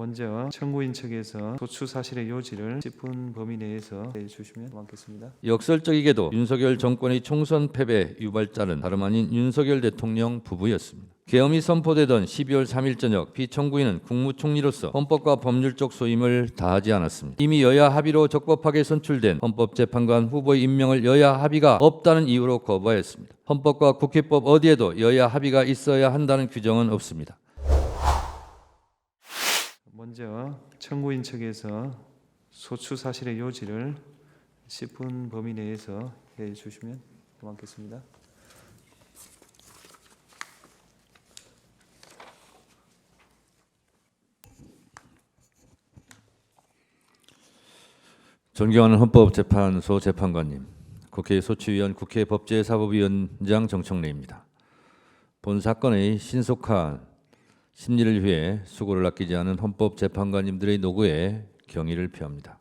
먼저 청구인 측에서 소추 사실의 요지를 10분 범위 내에서 해주시면 고맙겠습니다. 역설적이게도 윤석열 정권의 총선 패배 유발자는 다름 아닌 윤석열 대통령 부부였습니다. 계엄이 선포되던 12월 3일 저녁 피청구인은 국무총리로서 헌법과 법률적 소임을 다하지 않았습니다. 이미 여야 합의로 적법하게 선출된 헌법재판관 후보의 임명을 여야 합의가 없다는 이유로 거부하였습니다. 헌법과 국회법 어디에도 여야 합의가 있어야 한다는 규정은 없습니다. 먼저 청구인 측에서 소추 사실의 요지를 10분 범위 내에서 해주시면 고맙겠습니다. 존경하는 헌법재판소 재판관님, 국회 소추위원, 국회 법제사법위원장 정청래입니다. 본 사건의 신속한 심리를 위해 수고를 아끼지 않은 헌법재판관님들의 노고에 경의를 표합니다.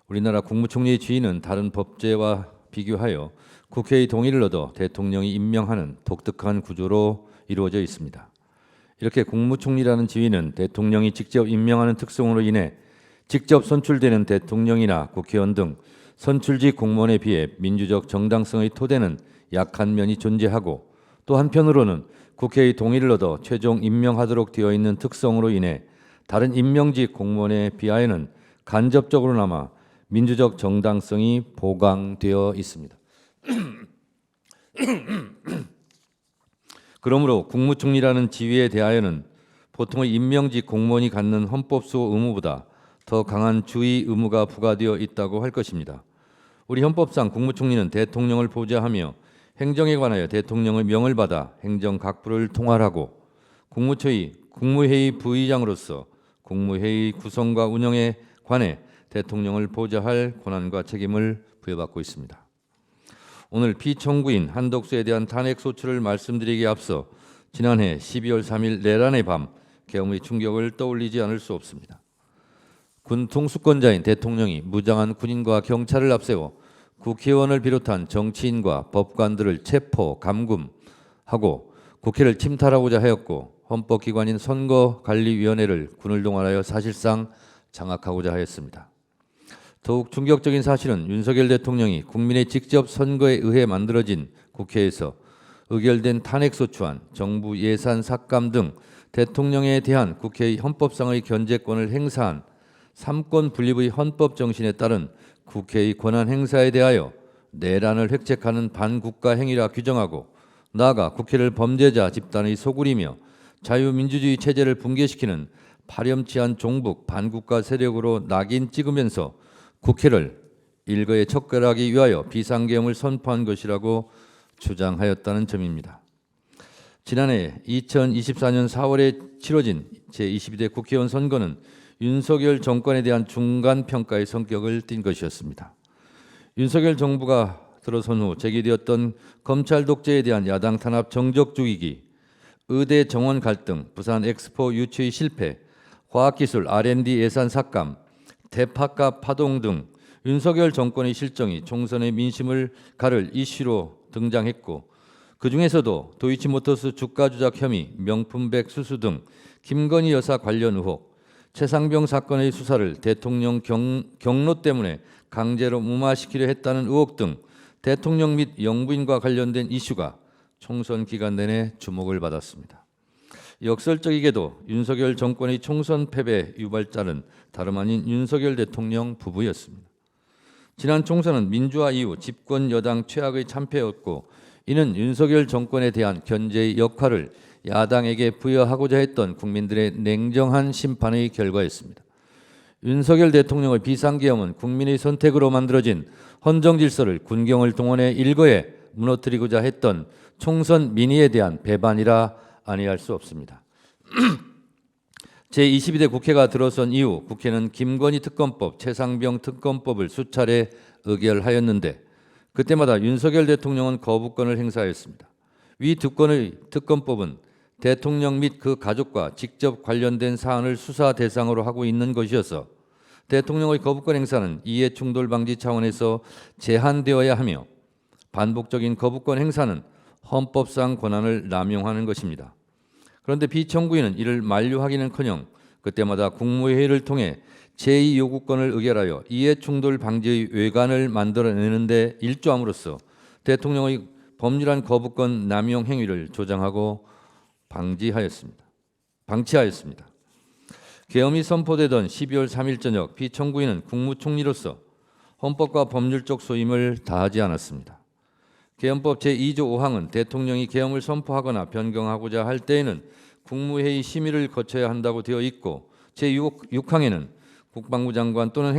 우리나라 국무총리의 지위는 다른 법제와 비교하여 국회의 동의를 얻어 대통령이 임명하는 독특한 구조로 이루어져 있습니다. 이렇게 국무총리라는 지위는 대통령이 직접 임명하는 특성으로 인해 직접 선출되는 대통령이나 국회의원 등 선출직 공무원에 비해 민주적 정당성의 토대는 약한 면이 존재하고, 또 한편으로는 국회의 동의를 얻어 최종 임명하도록 되어 있는 특성으로 인해 다른 임명직 공무원에 비하여는 간접적으로나마 민주적 정당성이 보강되어 있습니다. 그러므로 국무총리라는 지위에 대하여는 보통의 임명직 공무원이 갖는 헌법수호 의무보다 더 강한 주의 의무가 부과되어 있다고 할 것입니다. 우리 헌법상 국무총리는 대통령을 보좌하며 행정에 관하여 대통령의 명을 받아 행정각부를 통할하고, 국무회의 부의장으로서 국무회의 구성과 운영에 관해 대통령을 보좌할 권한과 책임을 부여받고 있습니다. 오늘 피청구인 한덕수에 대한 탄핵 소추를 말씀드리기에 앞서 지난해 12월 3일 내란의 밤 계엄의 충격을 떠올리지 않을 수 없습니다. 군 통수권자인 대통령이 무장한 군인과 경찰을 앞세워 국회의원을 비롯한 정치인과 법관들을 체포, 감금하고 국회를 침탈하고자 하였고, 헌법기관인 선거관리위원회를 군을 동원하여 사실상 장악하고자 하였습니다. 더욱 충격적인 사실은 윤석열 대통령이 국민의 직접 선거에 의해 만들어진 국회에서 의결된 탄핵소추안, 정부 예산 삭감 등 대통령에 대한 국회의 헌법상의 견제권을 행사한 삼권 분립의 헌법 정신에 따른 국회의 권한 행사에 대하여 내란을 획책하는 반국가 행위라 규정하고, 나아가 국회를 범죄자 집단의 소굴이며 자유민주주의 체제를 붕괴시키는 파렴치한 종북 반국가 세력으로 낙인 찍으면서 국회를 일거에 척결하기 위하여 비상계엄을 선포한 것이라고 주장하였다는 점입니다. 지난해 2024년 4월에 치러진 제22대 국회의원 선거는 윤석열 정권에 대한 중간평가의 성격을 띈 것이었습니다. 윤석열 정부가 들어선 후 제기되었던 검찰 독재에 대한 야당 탄압 정적 죽이기, 의대 정원 갈등, 부산 엑스포 유치의 실패, 과학기술 R&D 예산 삭감, 대파값 파동 등 윤석열 정권의 실정이 총선의 민심을 가를 이슈로 등장했고, 그중에서도 도이치모터스 주가 조작 혐의, 명품백 수수 등 김건희 여사 관련 의혹, 최상병 사건의 수사를 대통령 경로 때문에 강제로 무마시키려 했다는 의혹 등 대통령 및 영부인과 관련된 이슈가 총선 기간 내내 주목을 받았습니다. 역설적이게도 윤석열 정권의 총선 패배 유발자는 다름 아닌 윤석열 대통령 부부였습니다. 지난 총선은 민주화 이후 집권 여당 최악의 참패였고, 이는 윤석열 정권에 대한 견제의 역할을 야당에게 부여하고자 했던 국민들의 냉정한 심판의 결과였습니다. 윤석열 대통령의 비상계엄은 국민의 선택으로 만들어진 헌정질서를 군경을 동원해 일거에 무너뜨리고자 했던 총선 민의에 대한 배반이라 아니할 수 없습니다. 제22대 국회가 들어선 이후 국회는 김건희 특검법, 최상병 특검법을 수차례 의결하였는데, 그때마다 윤석열 대통령은 거부권을 행사하였습니다. 위 두 건의 특검법은 대통령 및 그 가족과 직접 관련된 사안을 수사 대상으로 하고 있는 것이어서 대통령의 거부권 행사는 이해충돌 방지 차원에서 제한되어야 하며, 반복적인 거부권 행사는 헌법상 권한을 남용하는 것입니다. 그런데 피청구인은 이를 만류하기는커녕 그때마다 국무회의를 통해 제2 요구권을 의결하여 이해충돌 방지의 외관을 만들어내는 데 일조함으로써 대통령의 법률안 거부권 남용 행위를 조장하고 방치하였습니다. 계엄이 선포되던 12월 3일 저녁 피청구인은 국무총리로서 헌법과 법률적 소임을 다하지 않았습니다. 계엄법 제2조 5항은 대통령이 계엄을 선포하거나 변경하고자 할 때에는 국무회의 심의를 거쳐야 한다고 되어 있고 제6항에는 국방부 장관 또는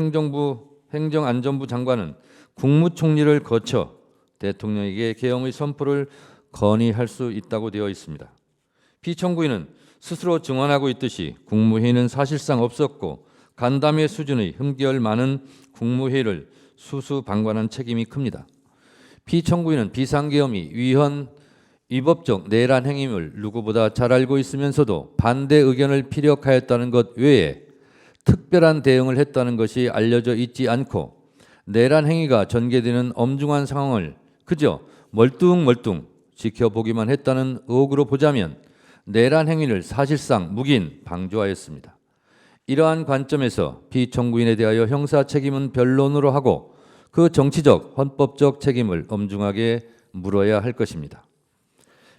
행정안전부 장관은 국무총리를 거쳐 대통령에게 계엄의 선포를 건의할 수 있다고 되어 있습니다. 피청구인은 스스로 증언하고 있듯이 국무회의는 사실상 없었고 간담회 수준의 흠결 많은 국무회의를 수수방관한 책임이 큽니다. 피청구인은 비상계엄이 위헌위법적 내란 행위임을 누구보다 잘 알고 있으면서도 반대 의견을 피력하였다는 것 외에 특별한 대응을 했다는 것이 알려져 있지 않고 내란 행위가 전개되는 엄중한 상황을 그저 멀뚱멀뚱 지켜보기만 했다는 의혹으로 보자면 내란 행위를 사실상 묵인 방조하였습니다. 이러한 관점에서 피청구인에 대하여 형사 책임은 변론으로 하고 그 정치적, 헌법적 책임을 엄중하게 물어야 할 것입니다.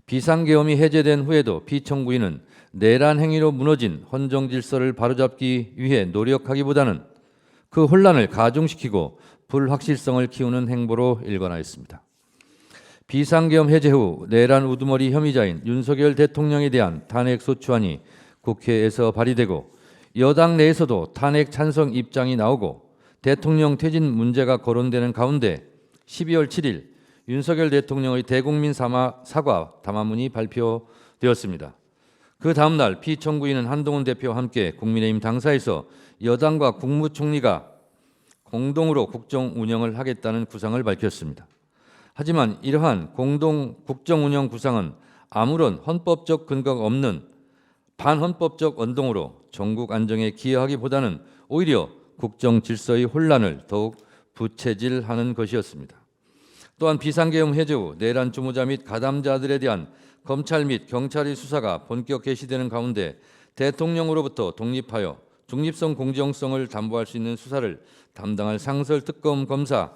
비상계엄이 해제된 후에도 피청구인은 내란 행위로 무너진 헌정 질서를 바로잡기 위해 노력하기보다는 그 혼란을 가중시키고 불확실성을 키우는 행보로 일관하였습니다. 비상계엄 해제 후 내란 우두머리 혐의자인 윤석열 대통령에 대한 탄핵소추안이 국회에서 발의되고 여당 내에서도 탄핵 찬성 입장이 나오고 대통령 퇴진 문제가 거론되는 가운데 12월 7일 윤석열 대통령의 대국민 사과 담화문이 발표되었습니다. 그 다음 날 피청구인은 한동훈 대표와 함께 국민의힘 당사에서 여당과 국무총리가 공동으로 국정 운영을 하겠다는 구상을 밝혔습니다. 하지만 이러한 공동 국정 운영 구상은 아무런 헌법적 근거가 없는 반헌법적 언동으로 전국 안정에 기여하기보다는 오히려 국정 질서의 혼란을 더욱 부채질하는 것이었습니다. 또한 비상계엄 해제 후 내란 주모자 및 가담자들에 대한 검찰 및 경찰의 수사가 본격 개시되는 가운데 대통령으로부터 독립하여 중립성 공정성을 담보할 수 있는 수사를 담당할 상설특검 검사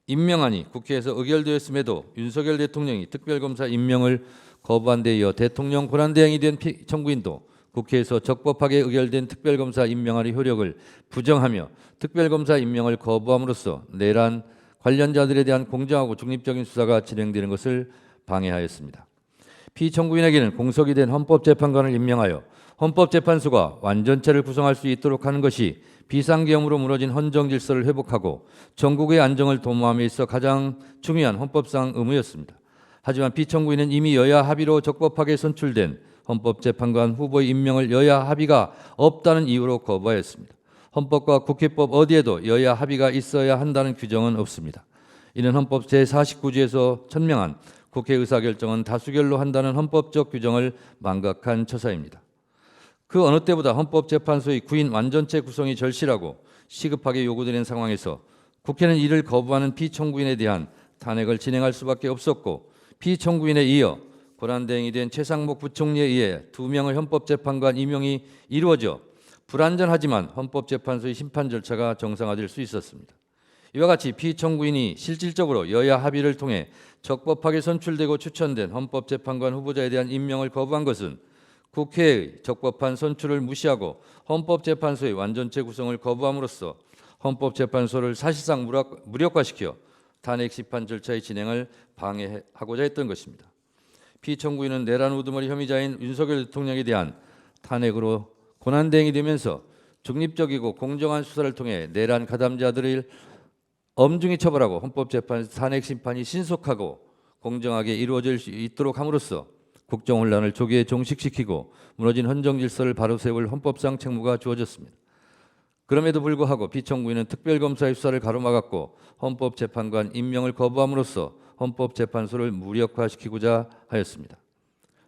임명안이 국회에서 의결되었음에도 윤석열 대통령이 특별검사 임명을 거부한 데 이어 대통령 권한대행이 된 피청구인도 국회에서 적법하게 의결된 특별검사 임명안의 효력을 부정하며 특별검사 임명을 거부함으로써 내란 관련자들에 대한 공정하고 중립적인 수사가 진행되는 것을 방해하였습니다. 피청구인에게는 공석이 된 헌법재판관을 임명하여 헌법재판소가 완전체를 구성할 수 있도록 하는 것이 비상계엄으로 무너진 헌정 질서를 회복하고 전국의 안정을 도모함에 있어 가장 중요한 헌법상 의무였습니다. 하지만 피청구인은 이미 여야 합의로 적법하게 선출된 헌법재판관 후보의 임명을 여야 합의가 없다는 이유로 거부하였습니다. 헌법과 국회법 어디에도 여야 합의가 있어야 한다는 규정은 없습니다. 이는 헌법 제49조에서 천명한 국회 의사결정은 다수결로 한다는 헌법적 규정을 망각한 처사입니다. 그 어느 때보다 헌법재판소의 구인 완전체 구성이 절실하고 시급하게 요구되는 상황에서 국회는 이를 거부하는 피청구인에 대한 탄핵을 진행할 수밖에 없었고 피청구인에 이어 권한대행이 된 최상목 부총리에 의해 2명의 헌법재판관 임명이 이루어져 불완전하지만 헌법재판소의 심판 절차가 정상화될 수 있었습니다. 이와 같이 피청구인이 실질적으로 여야 합의를 통해 적법하게 선출되고 추천된 헌법재판관 후보자에 대한 임명을 거부한 것은 국회의 적법한 선출을 무시하고 헌법재판소의 완전체 구성을 거부함으로써 헌법재판소를 사실상 무력화시켜 탄핵 심판 절차의 진행을 방해하고자 했던 것입니다. 피청구인은 내란 우두머리 혐의자인 윤석열 대통령에 대한 탄핵으로 권한대행이 되면서 중립적이고 공정한 수사를 통해 내란 가담자들을 엄중히 처벌하고 헌법재판 탄핵 심판이 신속하고 공정하게 이루어질 수 있도록 함으로써 국정 혼란을 조기에 종식시키고 무너진 헌정 질서를 바로 세울 헌법상 책무가 주어졌습니다. 그럼에도 불구하고 피청구인은 특별검사의 수사를 가로막았고 헌법재판관 임명을 거부함으로써 헌법재판소를 무력화시키고자 하였습니다.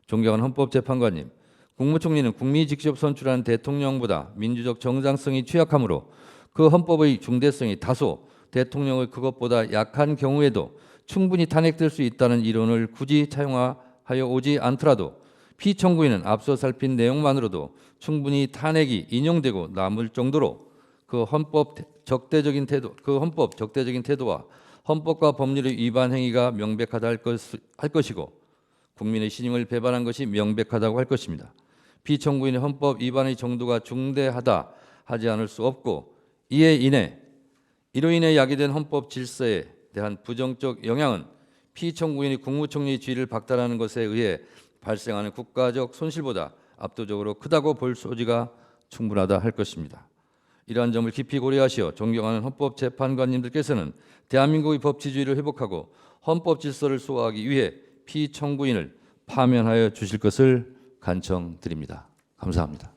존경하는 헌법재판관님, 국무총리는 국민이 직접 선출한 대통령보다 민주적 정당성이 취약하므로 그 헌법의 중대성이 다소 대통령의 그것보다 약한 경우에도 충분히 탄핵될 수 있다는 이론을 굳이 차용하여 오지 않더라도 피청구인은 앞서 살핀 내용만으로도 충분히 탄핵이 인용되고 남을 정도로 그 헌법 적대적인 태도와 헌법과 법률의 위반 행위가 명백하다 할 것이고 국민의 신임을 배반한 것이 명백하다고 할 것입니다. 피청구인의 헌법 위반의 정도가 중대하다 하지 않을 수 없고 이로 인해 야기된 헌법 질서에 대한 부정적 영향은 피청구인이 국무총리의 지위를 박탈하는 것에 의해 발생하는 국가적 손실보다 압도적으로 크다고 볼 소지가 충분하다 할 것입니다. 이러한 점을 깊이 고려하시어 존경하는 헌법재판관님들께서는 대한민국의 법치주의를 회복하고 헌법 질서를 수호하기 위해 피청구인을 파면하여 주실 것을 간청드립니다. 감사합니다.